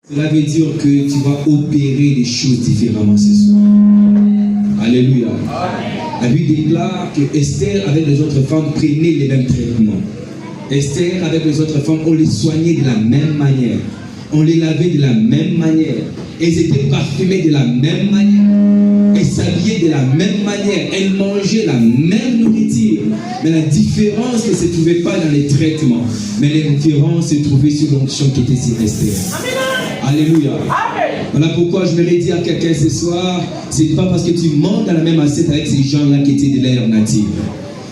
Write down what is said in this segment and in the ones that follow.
Cela veut dire que tu vas opérer les choses différemment ce soir. Alléluia. La Bible déclare que Esther avec les autres femmes prenaient les mêmes traitements. Esther avec les autres femmes, on les soignait de la même manière. On les lavait de la même manière. Elles étaient parfumées de la même manière. Elles s'habillaient de la même manière. Elles mangeaient la même nourriture. Mais la différence ne se trouvait pas dans les traitements. Mais la différence se trouvait sur l'onction qui était sur Esther. Alléluia. Voilà pourquoi je voudrais dire à quelqu'un ce soir, ce n'est pas parce que tu manges dans la même assiette avec ces gens-là qui étaient de l'air native.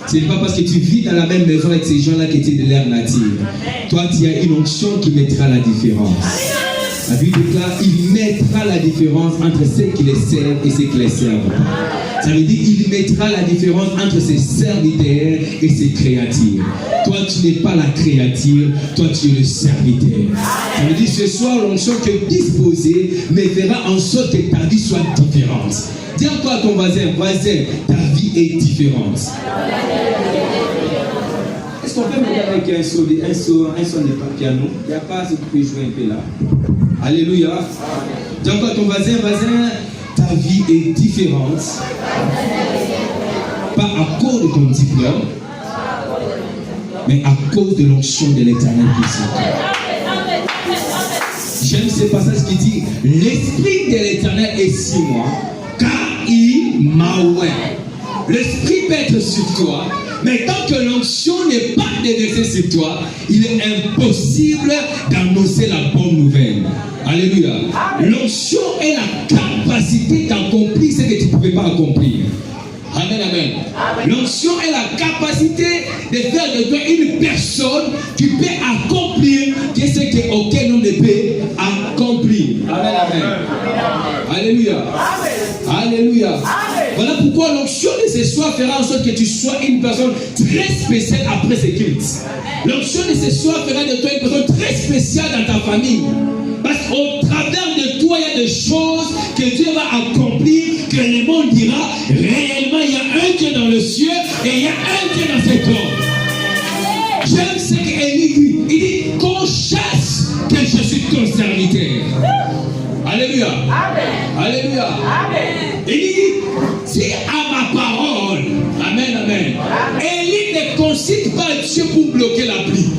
Ce n'est pas parce que tu vis dans la même maison avec ces gens-là qui étaient de l'air native. Toi, tu as une onction qui mettra la différence. La Bible déclare, il mettra la différence entre ceux qui les servent et ceux qui les servent. Ça veut dire, il mettra la différence entre ses serviteurs et ses créatures. Toi, tu n'es pas la créature, toi, tu es le serviteur. Ça veut dire, ce soir, l'onction que disposée, mais fera en sorte que ta vie soit différente. Dis encore à ton voisin, ta vie est différente. Est-ce qu'on peut me dire avec un son de piano? Il n'y a pas, si tu peux jouer un peu là. Alléluia. Dis encore à ton voisin, ta vie est différente. Pas à cause de ton diplôme, mais à cause de l'onction de l'Éternel qui est sur toi. J'aime ce passage qui dit, l'Esprit de l'Éternel est sur moi, car il m'a oint. L'Esprit peut être sur toi, mais tant que l'onction n'est pas déversée sur toi, il est impossible d'annoncer la bonne nouvelle. Alléluia. L'onction est la capacité d'accomplir ce que tu ne pouvais pas accomplir. Amen, amen. L'onction est la capacité de faire de toi une personne qui peut accomplir ce qu'aucun homme ne peut accomplir. Amen, amen. Alléluia. Alléluia. Voilà pourquoi l'onction de ce soir fera en sorte que tu sois une personne très spéciale après ce culte. L'onction de ce soir fera de toi une personne très spéciale dans ta famille. Parce qu'au travers de toi, il y a des choses que Dieu va accomplir, que le monde dira, réellement, il y a un Dieu dans le ciel et il y a un Dieu dans cet homme. J'aime ce qu'Élie dit. Il dit qu'on chasse que je suis ton serviteur. Alléluia. Amen. Alléluia. Amen. Il dit, si à ma parole, amen, amen. Élie ne consulte pas Dieu pour bloquer la pluie.